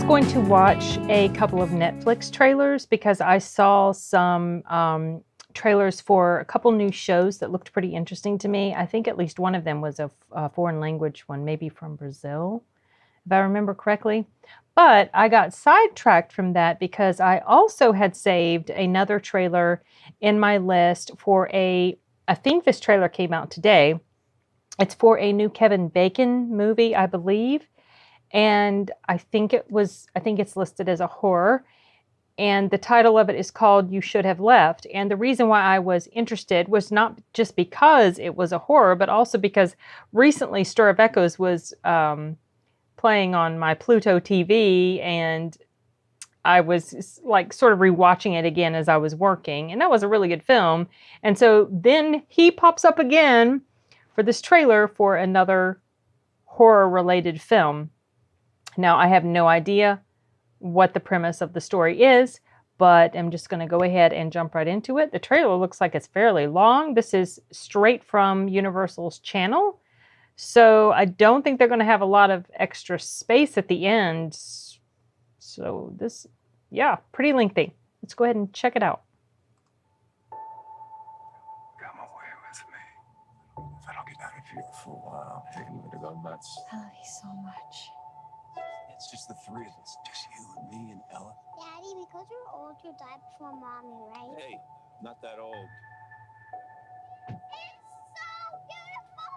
going to watch a couple of Netflix trailers because I saw some trailers for a couple new shows that looked pretty interesting to me. I think at least one of them was a foreign language one, maybe from Brazil, if I remember correctly. But I got sidetracked from that because I also had saved another trailer in my list for I think this trailer came out today. It's for a new Kevin Bacon movie, I believe. And I think it's listed as a horror. And the title of it is called You Should Have Left. And the reason why I was interested was not just because it was a horror, but also because recently Stir of Echoes was playing on my Pluto TV, and I was like sort of rewatching it again as I was working, and that was a really good film. And so then he pops up again for this trailer for another horror-related film. Now, I have no idea what the premise of the story is, but I'm just going to go ahead and jump right into it. The trailer looks like it's fairly long. This is straight from Universal's channel. So I don't think they're going to have a lot of extra space at the end. So this, yeah, pretty lengthy. Let's go ahead and check it out. Come away with me. If I don't get out of here for a while, I'm going to go nuts. I love you so much. It's just the three of us. Just you and me and Ella. Daddy, because you're old, you died before Mommy, right? Hey, not that old. It's so beautiful!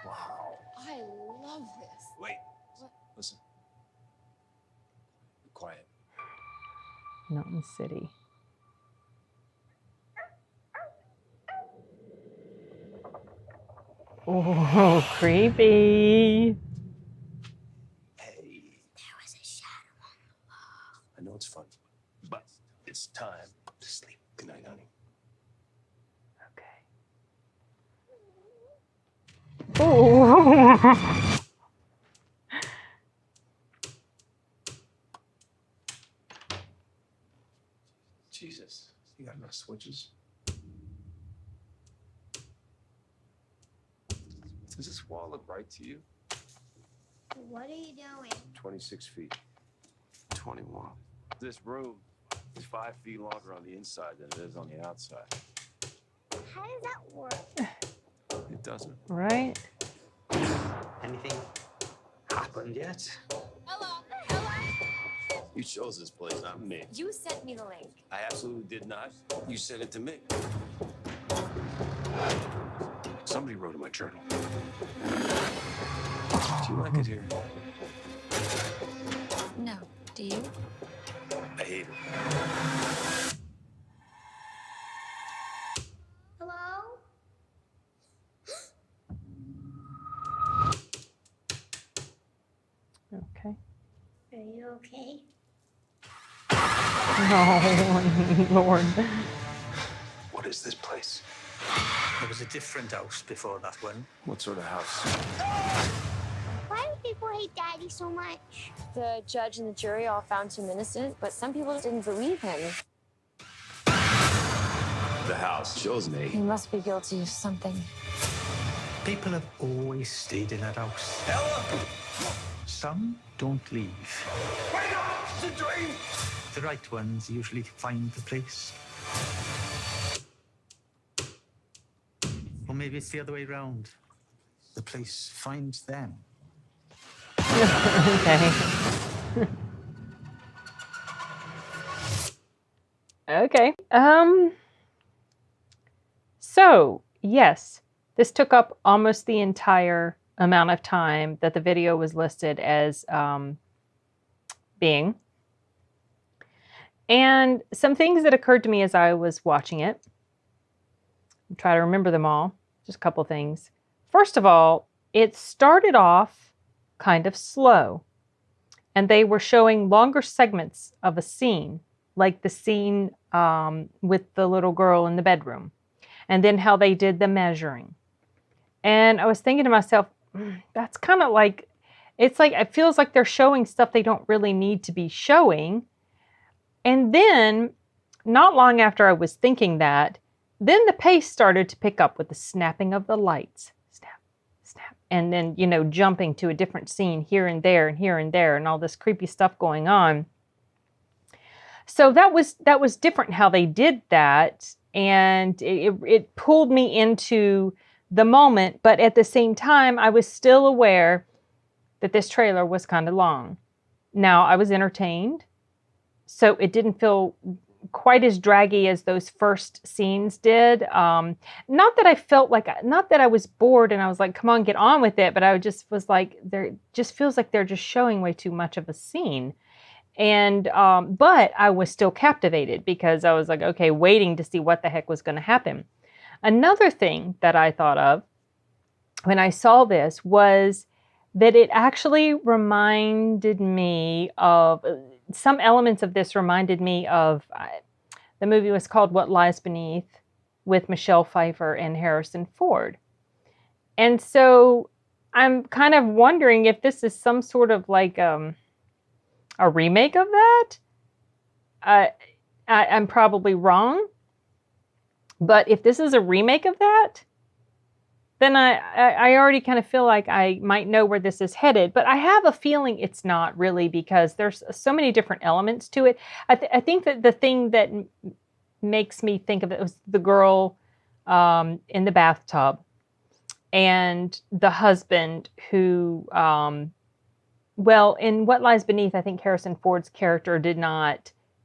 Wow. I love this. Wait. What? Listen. Be quiet. Mountain City. Oh, creepy. Hey, There was a shadow on the wall. I know it's fun, but it's time to sleep. Good night, honey. Okay. Oh. Jesus, you got enough switches? Does this wall look right to you? What are you doing? 26 feet. 21. This room is 5 feet longer on the inside than it is on the outside. How does that work? It doesn't. Right? Anything happened yet? Ella! Ella! You chose this place, not me. You sent me the link. I absolutely did not. You sent it to me. Somebody wrote in my journal. Do you like it here? No. Do you? I hate it. Hello? Okay. Are you okay? Oh, Lord. What is this place? There was a different house before that one. What sort of house? Why do people hate Daddy so much? The judge and the jury all found him innocent, but some people didn't believe him. The house chose me. He must be guilty of something. People have always stayed in that house. Some don't leave. Wake up! It's a dream! The right ones usually find the place. Or maybe it's the other way around. The place finds them. Okay. Okay. So, yes, this took up almost the entire amount of time that the video was listed as being. And some things that occurred to me as I was watching it. I'll try to remember them all. Just a couple things. First of all, it started off kind of slow. And they were showing longer segments of a scene, like the scene with the little girl in the bedroom. And then how they did the measuring. And I was thinking to myself, that's kind of like, it's like, it feels like they're showing stuff they don't really need to be showing. And then, not long after I was thinking that, then the pace started to pick up with the snapping of the lights. Snap, snap, and then, you know, jumping to a different scene here and there and here and there and all this creepy stuff going on. So that was different how they did that, and it pulled me into the moment, but at the same time I was still aware that this trailer was kind of long. Now, I was entertained, so it didn't feel quite as draggy as those first scenes did. Not that I felt like, not that I was bored and I was like, come on, get on with it, but I just was like, there just feels like they're just showing way too much of a scene. And, but I was still captivated because I was like, okay, waiting to see what the heck was going to happen. Another thing that I thought of when I saw this was that it actually reminded me of, some elements of this reminded me of, the movie was called What Lies Beneath, with Michelle Pfeiffer and Harrison Ford. And so I'm kind of wondering if this is some sort of like a remake of that. I'm probably wrong. But if this is a remake of that, then I already kind of feel like I might know where this is headed. But I have a feeling it's not really, because there's so many different elements to it. I think that the thing that makes me think of it was the girl in the bathtub and the husband who, well, in What Lies Beneath, I think Harrison Ford's character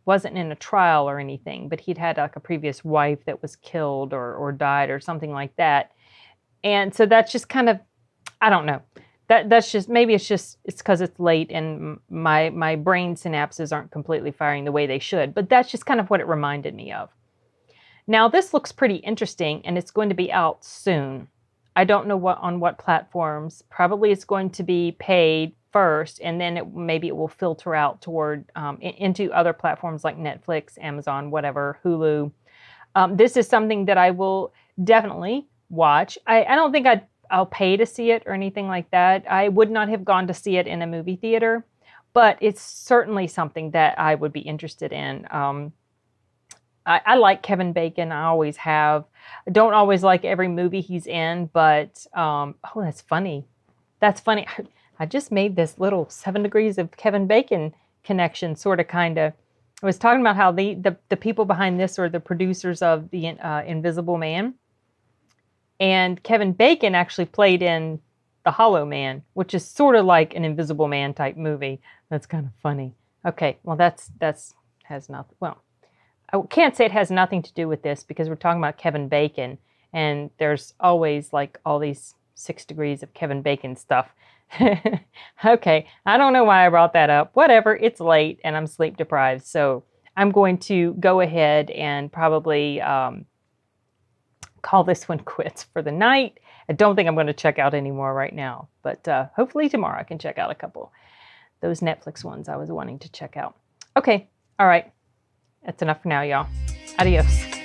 wasn't in a trial or anything, but he'd had like a previous wife that was killed or died or something like that. And so that's just kind of, I don't know. That's just, maybe it's because it's late and my brain synapses aren't completely firing the way they should. But that's just kind of what it reminded me of. Now, this looks pretty interesting, and it's going to be out soon. I don't know on what platforms. Probably it's going to be paid first, and then maybe it will filter out toward into other platforms like Netflix, Amazon, whatever, Hulu. This is something that I will definitely watch. I don't think I'll pay to see it or anything like that. I would not have gone to see it in a movie theater, but it's certainly something that I would be interested in. I like Kevin Bacon. I always have. I don't always like every movie he's in, but oh, that's funny. That's funny. I just made this little 7 degrees of Kevin Bacon connection, sort of, kind of. I was talking about how the people behind this are the producers of the Invisible Man. And Kevin Bacon actually played in The Hollow Man, which is sort of like an Invisible Man type movie. That's kind of funny. Okay, well, that's has nothing. Well, I can't say it has nothing to do with this because we're talking about Kevin Bacon, and there's always like all these 6 degrees of Kevin Bacon stuff. Okay, I don't know why I brought that up. Whatever, it's late and I'm sleep deprived, so I'm going to go ahead and probably call this one quits for the night. I don't think I'm going to check out any more right now, but hopefully tomorrow I can check out a couple. Those Netflix ones I was wanting to check out. Okay, all right. That's enough for now, y'all. Adios.